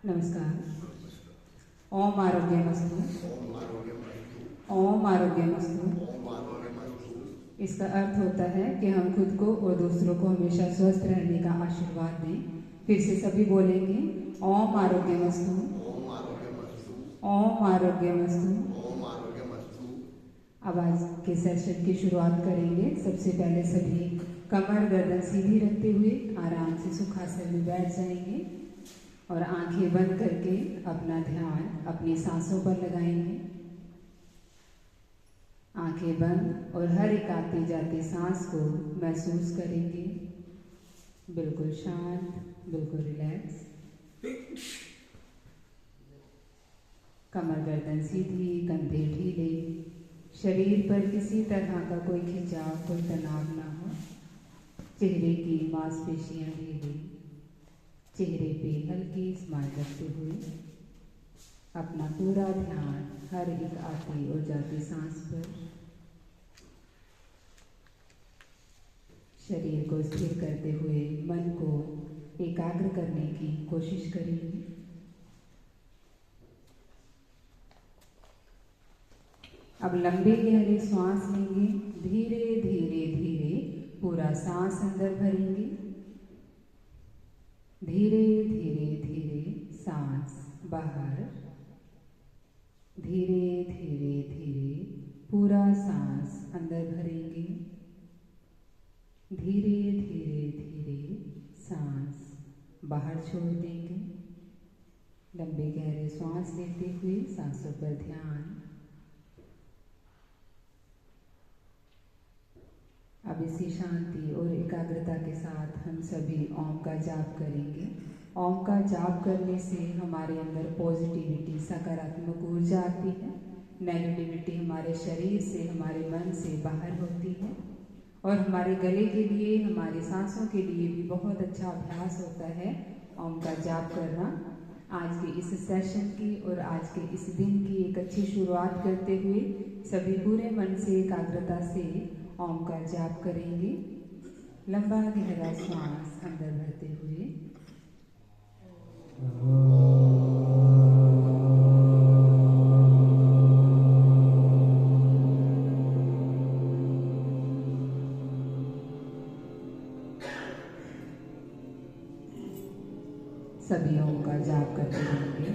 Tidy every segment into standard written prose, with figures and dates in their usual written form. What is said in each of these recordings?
नमस्कार। ओम आरोग्यमस्तु। ओम आरोग्यमस्तु। इसका अर्थ होता है कि हम खुद को और दूसरों को हमेशा स्वस्थ रहने का आशीर्वाद दें। फिर से सभी बोलेंगे ओम आरोग्यमस्तु। ओम आरोग्यमस्तु। अब आज के सेशन की शुरुआत करेंगे। सबसे पहले सभी कमर गर्दन सीधी रखते हुए आराम से सुखासन में बैठ जाएंगे और आंखें बंद करके अपना ध्यान अपनी सांसों पर लगाएंगे। आंखें बंद और हर एक आती जाती सांस को महसूस करेंगे। बिल्कुल शांत, बिल्कुल रिलैक्स। कमर गर्दन सीधी, कंधे ढीले, शरीर पर किसी तरह का कोई खिंचाव, कोई तनाव ना हो। चेहरे की मांसपेशियां ढीली, चेहरे पे हल्की स्माइल रखते हुए अपना पूरा ध्यान हर एक आती और जाती सांस पर। शरीर को स्थिर करते हुए मन को एकाग्र करने की कोशिश करेंगे। अब लंबे गहरे सांस लेंगे। धीरे धीरे धीरे पूरा सांस अंदर भरेंगे। धीरे धीरे धीरे सांस बाहर। धीरे धीरे धीरे पूरा सांस अंदर भरेंगे। धीरे धीरे धीरे सांस बाहर छोड़ देंगे। लंबे गहरे सांस लेते हुए सांसों पर ध्यान। अब इसी शांति और एकाग्रता के साथ हम सभी ओम का जाप करेंगे। ओम का जाप करने से हमारे अंदर पॉजिटिविटी, सकारात्मक ऊर्जा आती है। नेगेटिविटी हमारे शरीर से, हमारे मन से बाहर होती है और हमारे गले के लिए, हमारी सांसों के लिए भी बहुत अच्छा अभ्यास होता है ओम का जाप करना। आज के इस सेशन की और आज के इस दिन की एक अच्छी शुरुआत करते हुए सभी पूरे मन से, एकाग्रता से ओम का जाप करेंगे। लंबा गहरा श्वास अंदर भरते हुए सभी ओम का जाप करते रहेंगे।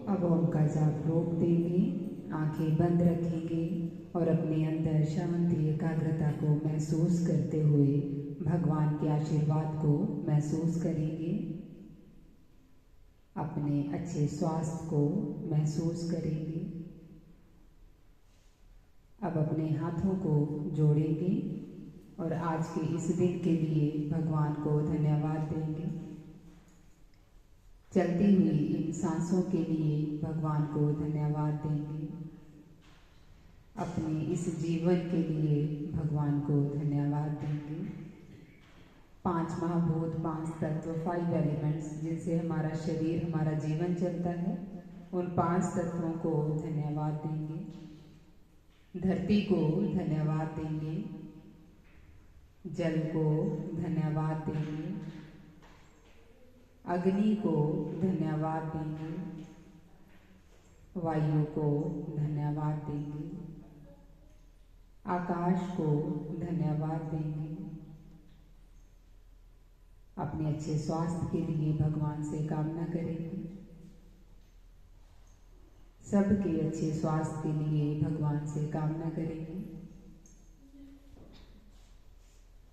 अब ओम का जाप रोक देंगे, आंखें बंद रखेंगे और अपने अंदर शांति, एकाग्रता को महसूस करते हुए भगवान के आशीर्वाद को महसूस करेंगे। अपने अच्छे स्वास्थ्य को महसूस करेंगे। अब अपने हाथों को जोड़ेंगे और आज के इस दिन के लिए भगवान को धन्यवाद देंगे। चलती हुई इन सांसों के लिए भगवान को धन्यवाद देंगे। अपने इस जीवन के लिए भगवान को धन्यवाद देंगे। 5 महाभूत, 5 तत्व, 5 एलिमेंट्स जिनसे हमारा शरीर, हमारा जीवन चलता है, उन 5 तत्वों को धन्यवाद देंगे। धरती को धन्यवाद देंगे। जल को धन्यवाद देंगे। अग्नि को धन्यवाद देंगे। वायु को धन्यवाद देंगे। आकाश को धन्यवाद देंगे। अपने अच्छे स्वास्थ्य के लिए भगवान से कामना करेंगे। सबके अच्छे स्वास्थ्य के लिए भगवान से कामना करेंगे।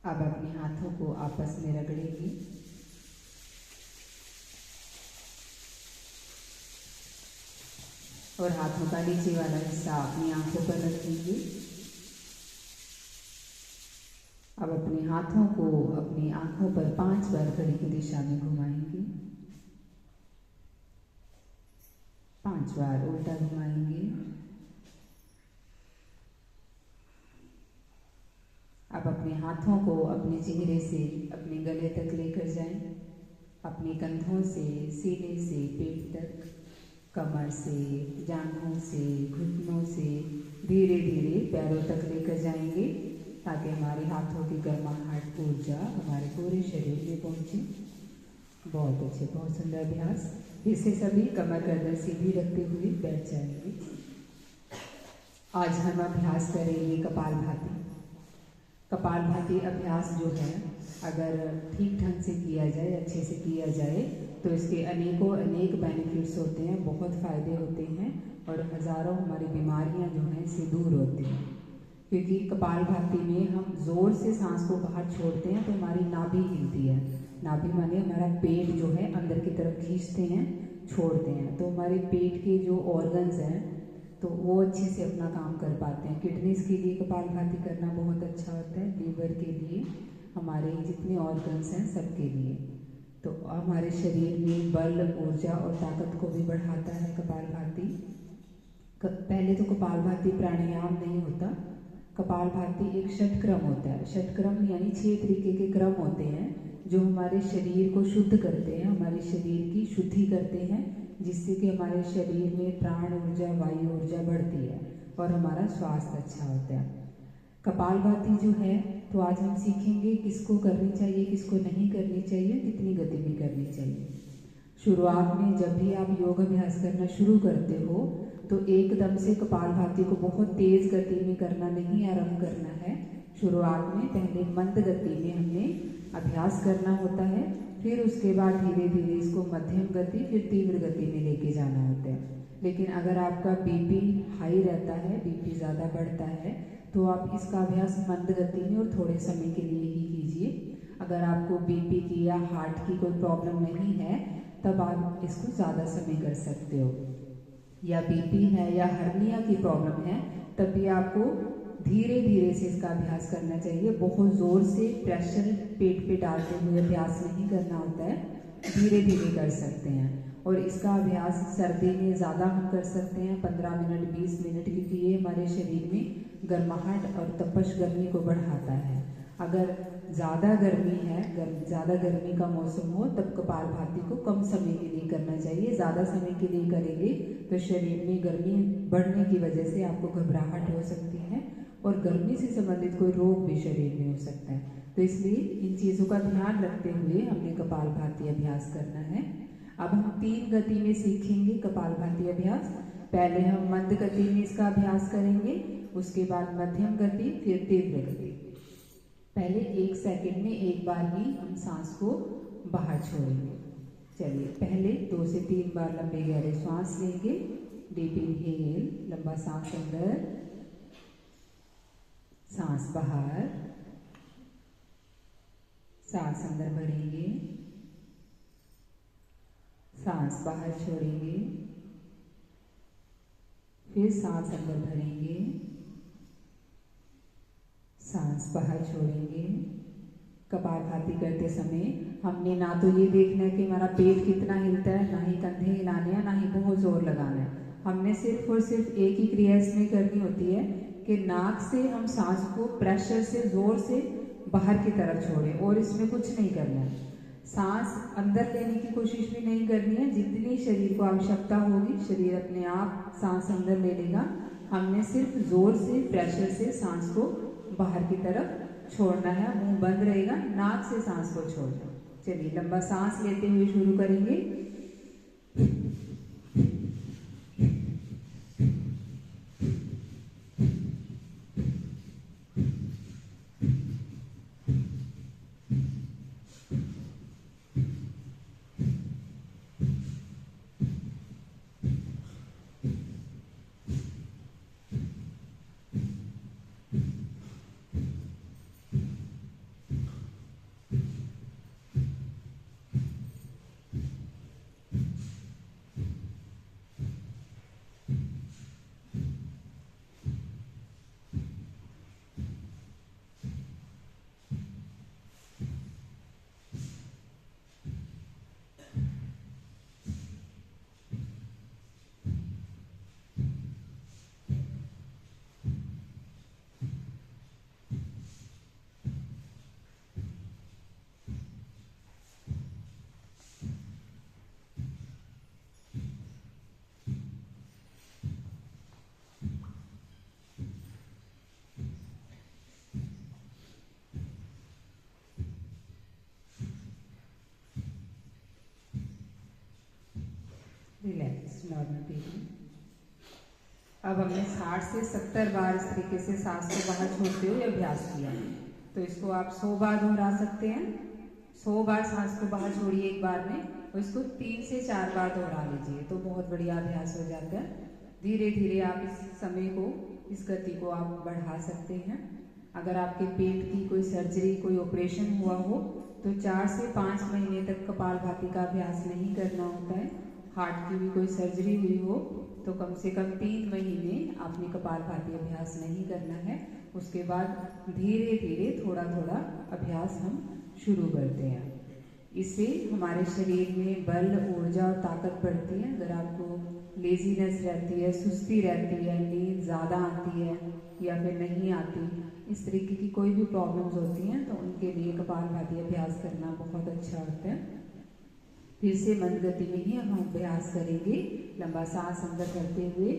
अब अपने हाथों को आपस में रगड़ेंगे। और हाथों का नीचे वाला हिस्सा अपनी आंखों पर रखेंगे। अब अपने हाथों को अपनी आंखों पर 5 बार घड़ी की दिशा में घुमाएंगे। 5 बार उल्टा घुमाएंगे। अब अपने हाथों को अपने चेहरे से अपने गले तक लेकर जाएं। अपने कंधों से, सीने से, पेट तक, कमर से, जांघों से, घुटनों से धीरे धीरे पैरों तक लेकर जाएंगे, ताकि हमारे हाथों की गर्माहट, ऊर्जा हमारे पूरे शरीर में पहुंचे। बहुत अच्छे, बहुत सुंदर अभ्यास। फिर से सभी कमर गर्दन सीधी रखते हुए बैठ जाएंगे। आज हम अभ्यास करेंगे कपालभाति। कपालभाति अभ्यास जो है, अगर ठीक ढंग से किया जाए, अच्छे से किया जाए, तो इसके अनेकों अनेक बेनिफिट्स होते हैं, बहुत फ़ायदे होते हैं और हज़ारों हमारी बीमारियां जो हैं इससे दूर होती हैं। क्योंकि कपालभाति में हम ज़ोर से सांस को बाहर छोड़ते हैं तो हमारी नाभि हिलती है। नाभि माने हमारा पेट जो है अंदर की तरफ खींचते हैं, छोड़ते हैं, तो हमारे पेट के जो ऑर्गन्स हैं तो वो अच्छे से अपना काम कर पाते हैं। किडनीज के लिए कपालभाति करना बहुत अच्छा होता है, लीवर के लिए, हमारे जितने ऑर्गन्स हैं सबके लिए। तो हमारे शरीर में बल, ऊर्जा और ताकत को भी बढ़ाता है कपालभाति। पहले तो कपालभाति प्राणायाम नहीं होता, कपालभाति एक षटक्रम होता है। षटक्रम यानी 6 तरीके के क्रम होते हैं जो हमारे शरीर को शुद्ध करते हैं, हमारे शरीर की शुद्धि करते हैं, जिससे कि हमारे शरीर में प्राण ऊर्जा, वायु ऊर्जा बढ़ती है और हमारा स्वास्थ्य अच्छा होता है। कपालभाति जो है, तो आज हम सीखेंगे किसको करनी चाहिए, किसको नहीं करनी चाहिए, कितनी गति में करनी चाहिए। शुरुआत में जब भी आप योग अभ्यास करना शुरू करते हो तो एकदम से कपालभाति को बहुत तेज गति में करना नहीं आरंभ करना है। शुरुआत में पहले मंद गति में हमने अभ्यास करना होता है, फिर उसके बाद धीरे धीरे इसको मध्यम गति, फिर तीव्र गति में लेके जाना होता है। लेकिन अगर आपका बीपी हाई रहता है, बीपी ज़्यादा बढ़ता है, तो आप इसका अभ्यास मंद गति में और थोड़े समय के लिए ही कीजिए। अगर आपको बीपी की या हार्ट की कोई प्रॉब्लम नहीं है तब आप इसको ज़्यादा समय कर सकते हो। या बीपी है या हर्निया की प्रॉब्लम है तब भी आपको धीरे धीरे से इसका अभ्यास करना चाहिए। बहुत ज़ोर से प्रेशर पेट पे डालते हुए अभ्यास नहीं करना होता है, धीरे धीरे कर सकते हैं। और इसका अभ्यास सर्दी में ज़्यादा हम कर सकते हैं, 15 मिनट, 20 मिनट, क्योंकि ये हमारे शरीर में गर्माहट और तपश गर्मी को बढ़ाता है। अगर ज़्यादा गर्मी है, ज़्यादा गर्मी का मौसम हो, तब कपालभाति को कम समय के लिए करना चाहिए। ज़्यादा समय के लिए करेंगे तो शरीर में गर्मी बढ़ने की वजह से आपको घबराहट हो सकती है और गर्मी से संबंधित कोई रोग भी शरीर में हो सकता है। तो इसलिए इन चीज़ों का ध्यान रखते हुए हमें कपालभाति अभ्यास करना है। अब हम 3 गति में सीखेंगे कपालभाति अभ्यास। पहले हम मंद गति में इसका अभ्यास करेंगे, उसके बाद मध्यम गति, फिर तीव्र गति। पहले 1 सेकंड में एक बार ही हम सांस को बाहर छोड़ेंगे। चलिए, पहले 2 से 3 बार लंबे गहरे सांस लेंगे। डीप इनहेल, लंबा सांस अंदर, सांस बाहर, सांस अंदर भरेंगे, सांस बाहर छोड़ेंगे, फिर सांस अंदर भरेंगे, सांस बाहर छोड़ेंगे। कपालभाति करते समय हमने ना तो ये देखना है कि हमारा पेट कितना हिलता है, ना ही कंधे हिलाने हैं, ना ही बहुत जोर लगाना है। हमने सिर्फ और सिर्फ एक ही क्रिया इसमें करनी होती है कि नाक से हम सांस को प्रेशर से, जोर से बाहर की तरफ छोड़ें, और इसमें कुछ नहीं करना है। सांस अंदर लेने की कोशिश भी नहीं करनी है। जितनी शरीर को आवश्यकता होगी शरीर अपने आप सांस अंदर ले लेगा। हमने सिर्फ जोर से, प्रेशर से सांस को बाहर की तरफ छोड़ना है। मुंह बंद रहेगा, नाक से सांस को छोड़ना। चलिए, लंबा सांस लेते हुए शुरू करेंगे। Normal breathing. अब हमने 60 से 70 बार इस तरीके से सांस को बाहर छोड़ते हुए अभ्यास किया है, तो इसको आप 100 बार दोहरा सकते हैं। 100 बार सांस को बाहर छोड़िए एक बार में, और इसको 3 से 4 बार दोहरा लीजिए, तो बहुत बढ़िया अभ्यास हो जाता है। धीरे धीरे आप इस समय को, इस गति को आप बढ़ा सकते हैं। अगर आपके पेट की कोई सर्जरी, कोई ऑपरेशन हुआ हो, तो 4 से 5 महीने तक कपालभाति का अभ्यास नहीं करना होता है। हार्ट की भी कोई सर्जरी हुई हो तो कम से कम 3 महीने आपने कपालभाति अभ्यास नहीं करना है। उसके बाद धीरे धीरे थोड़ा थोड़ा अभ्यास हम शुरू करते हैं। इससे हमारे शरीर में बल, ऊर्जा और ताकत बढ़ती है। अगर आपको लेजीनेस रहती है, सुस्ती रहती है, नींद ज़्यादा आती है या फिर नहीं आती, इस तरीके की कोई भी प्रॉब्लम्स होती हैं, तो उनके लिए कपालभाति अभ्यास करना बहुत अच्छा होता है। फिर से मंद गति में ही हम अभ्यास करेंगे, लंबा सांस अंदर करते हुए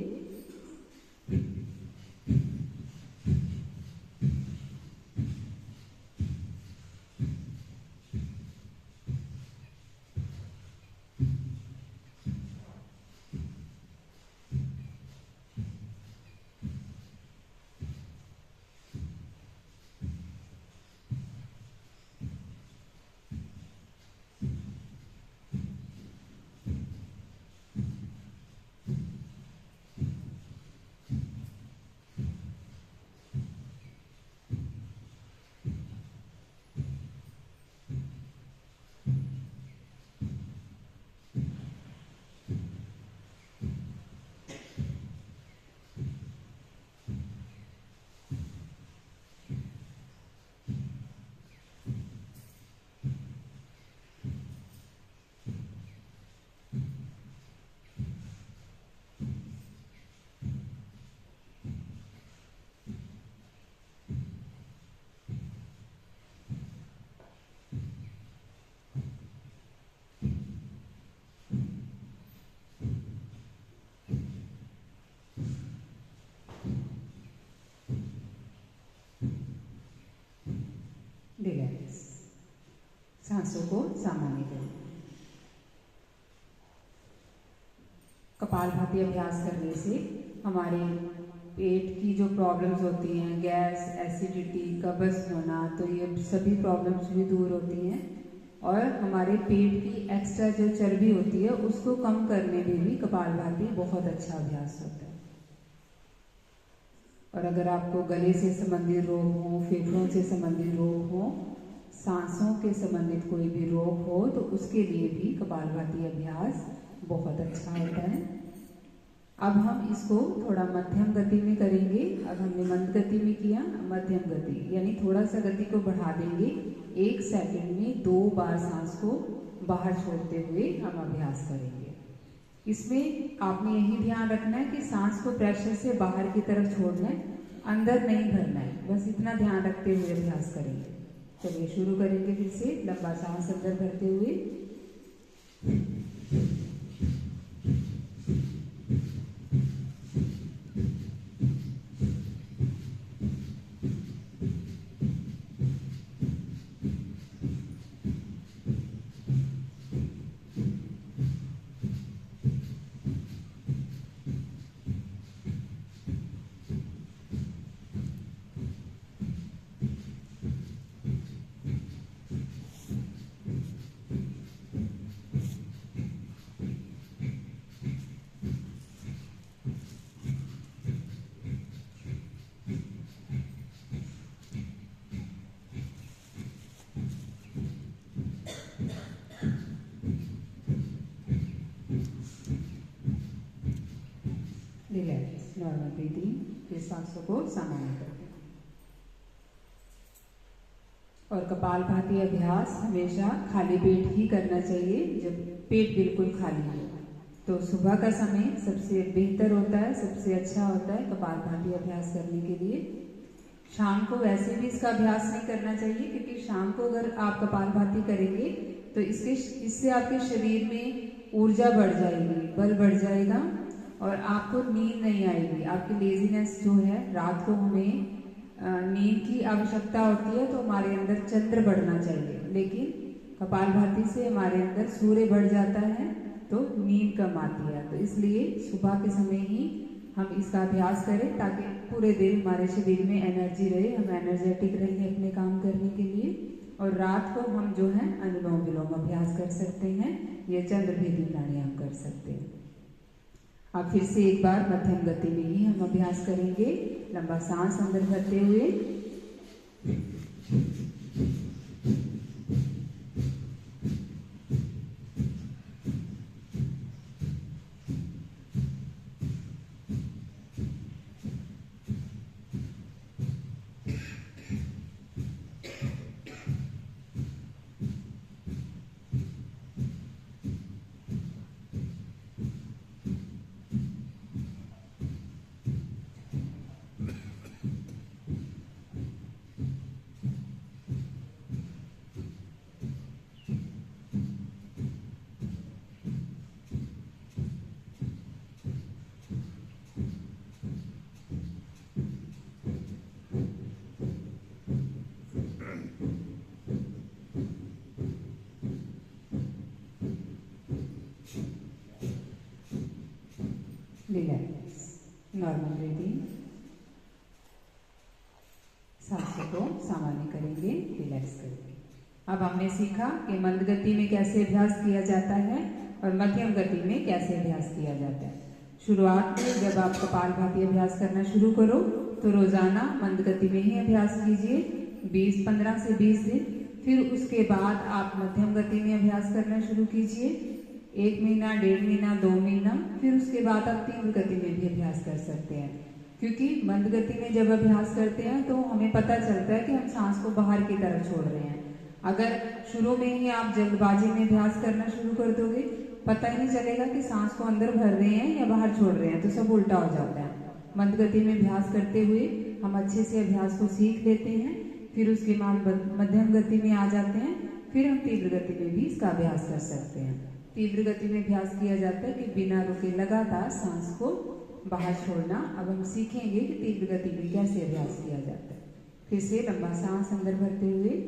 रिलैक्स, सांसों को सामान्य करें। कपालभाति अभ्यास करने से हमारे पेट की जो प्रॉब्लम्स होती हैं, गैस, एसिडिटी, कब्ज होना, तो ये सभी प्रॉब्लम्स भी दूर होती हैं। और हमारे पेट की एक्स्ट्रा जो चर्बी होती है उसको कम करने में भी कपालभाति बहुत अच्छा अभ्यास होता है। और अगर आपको गले से संबंधित रोग हो, फेफड़ों से संबंधित रोग हो, सांसों के संबंधित कोई भी रोग हो, तो उसके लिए भी कपालभाति अभ्यास बहुत अच्छा होता है। अब हम इसको थोड़ा मध्यम गति में करेंगे। अब हमने मंद गति में किया, मध्यम गति यानी थोड़ा सा गति को बढ़ा देंगे। 1 सेकंड में 2 बार सांस को बाहर छोड़ते हुए हम अभ्यास करेंगे। इसमें आपने यही ध्यान रखना है कि सांस को प्रेशर से बाहर की तरफ छोड़ना है, अंदर नहीं भरना है, बस इतना ध्यान रखते हुए अभ्यास करेंगे। चलिए शुरू करेंगे। फिर से लंबा सांस अंदर भरते हुए रिलैक्स, नॉर्मल ब्रीदिंग, फिर सांसों को सामान्य करते हैं। और कपालभाति अभ्यास हमेशा खाली पेट ही करना चाहिए, जब पेट बिल्कुल खाली हो। तो सुबह का समय सबसे बेहतर होता है, सबसे अच्छा होता है कपालभाति अभ्यास करने के लिए। शाम को वैसे भी इसका अभ्यास नहीं करना चाहिए, क्योंकि शाम को अगर आप कपालभाति करेंगे तो इससे आपके शरीर में ऊर्जा बढ़ जाएगी, बल बढ़ जाएगा और आपको नींद नहीं आएगी। आपकी लेजीनेस जो है, रात को हमें नींद की आवश्यकता होती है, तो हमारे अंदर चंद्र बढ़ना चाहिए, लेकिन कपालभाति से हमारे अंदर सूर्य बढ़ जाता है तो नींद कम आती है। तो इसलिए सुबह के समय ही हम इसका अभ्यास करें ताकि पूरे दिन हमारे शरीर में एनर्जी रहे, हम एनर्जेटिक रहें अपने काम करने के लिए। और रात को हम जो है अनुलोम विलोम अभ्यास कर सकते हैं, ये चंद्रभेदी प्राणायाम कर सकते हैं। अब फिर से एक बार मध्यम गति में ही हम अभ्यास करेंगे। लंबा सांस अंदर भरते हुए रिलैक्स, नॉर्मल ब्रीदिंग, सांसों को सामान्य करेंगे, रिलैक्स करेंगे। अब हमने सीखा कि मंद गति में कैसे अभ्यास किया जाता है और मध्यम गति में कैसे अभ्यास किया जाता है। शुरुआत में जब आप कपालभाति अभ्यास करना शुरू करो तो रोजाना मंद गति में ही अभ्यास कीजिए 15 से 20 दिन। फिर उसके बाद आप मध्यम गति में अभ्यास करना शुरू कीजिए 1 महीना, 1.5 महीना, 2 महीना। फिर उसके बाद आप तीव्र गति में भी अभ्यास कर सकते हैं, क्योंकि मंद गति में जब अभ्यास करते हैं तो हमें पता चलता है कि हम सांस को बाहर की तरफ छोड़ रहे हैं। अगर शुरू में ही आप जल्दबाजी में अभ्यास करना शुरू कर दोगे, पता ही नहीं चलेगा कि सांस को अंदर भर रहे हैं या बाहर छोड़ रहे हैं, तो सब उल्टा हो जाता है। मंद गति में अभ्यास करते हुए हम अच्छे से अभ्यास को सीख लेते हैं, फिर उसके बाद मध्यम गति में आ जाते हैं, फिर हम तीव्र गति में भी इसका अभ्यास कर सकते हैं। तीव्र गति में अभ्यास किया जाता है कि बिना रुके लगातार सांस को बाहर छोड़ना। अब हम सीखेंगे कि तीव्र गति में कैसे अभ्यास किया जाता है। फिर से लंबा सांस अंदर भरते हुए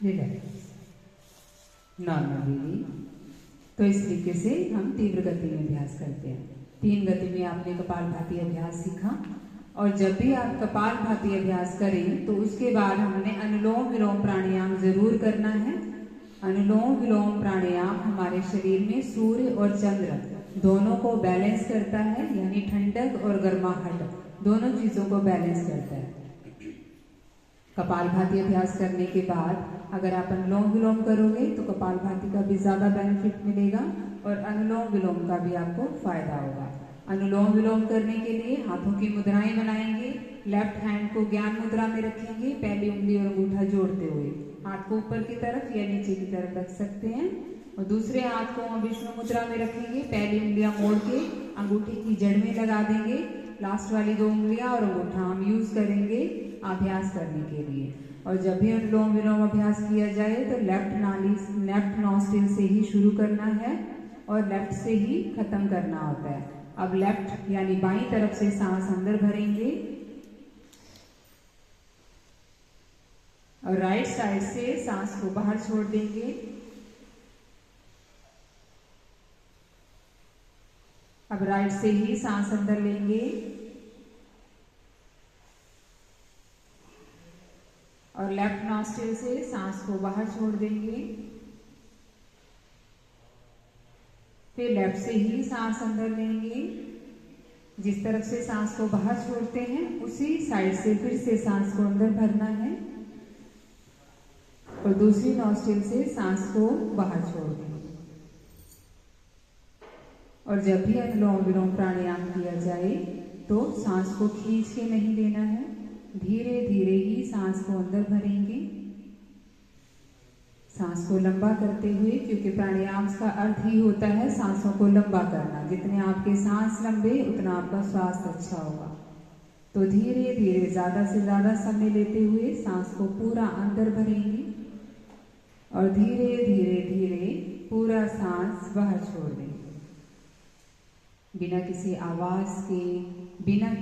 रिलैक्स, नॉर्मल ब्रीदिंग। तो इस तरीके से हम तीव्र गति में अभ्यास करते हैं। 3 गति में आपने कपालभाति अभ्यास सीखा, और जब भी आप कपालभाति अभ्यास करें तो उसके बाद हमने अनुलोम विलोम प्राणायाम जरूर करना है। अनुलोम विलोम प्राणायाम हमारे शरीर में सूर्य और चंद्र दोनों को बैलेंस करता है, यानी ठंडक और गर्माहट दोनों चीजों को बैलेंस करता है। कपालभाति अभ्यास करने के बाद अगर आप अनुलोम विलोम करोगे तो कपालभाति का भी ज्यादा बेनिफिट मिलेगा और अनुलोम विलोम का भी आपको फायदा होगा। अनुलोम विलोम करने के लिए हाथों की मुद्राएं बनाएंगे। लेफ्ट हैंड को ज्ञान मुद्रा में रखेंगे, पहली उंगली और अंगूठा जोड़ते हुए हाथ को ऊपर की तरफ या नीचे की तरफ रख सकते हैं, और दूसरे हाथ को विष्णु मुद्रा में रखेंगे। पहली उंगलियां मोड़ के अंगूठे की जड़ में लगा देंगे। लास्ट वाली 2 उंगलियां और अंगूठा हम यूज करेंगे अभ्यास करने के लिए। और जब भी अनुलोम विलोम अभ्यास किया जाए तो लेफ्ट नॉस्ट्रिल से ही शुरू करना है और लेफ्ट से ही खत्म करना होता है। अब लेफ्ट यानी बाईं तरफ से सांस अंदर भरेंगे और राइट साइड से सांस को बाहर छोड़ देंगे। अब राइट से ही सांस अंदर लेंगे और लेफ्ट नॉस्ट्रिल से सांस को बाहर छोड़ देंगे। फिर लेफ्ट से ही सांस अंदर लेंगे। जिस तरफ से सांस को बाहर छोड़ते हैं उसी साइड से फिर से सांस को अंदर भरना है और दूसरी नॉस्ट्रिल से सांस को बाहर छोड़ देंगे। और जब भी अनुलोम विलोम प्राणायाम किया जाए तो सांस को खींच के नहीं देना है, धीरे धीरे ही सांस को अंदर भरेंगे। सांस सांस को लंबा करते हुए, क्योंकि प्राणायाम का अर्थ ही होता है सांसों को लंबा करना। जितने आपके सांस लंबे उतना आपका स्वास्थ्य अच्छा होगा। तो धीरे धीरे ज़्यादा से ज़्यादा समय लेते हुए सांस को पूरा अंदर भरेंगे और धीरे धीरे धीरे पूरा सांस बाहर छोड़ देंगे, बिना किसी आवाज़ के, बिना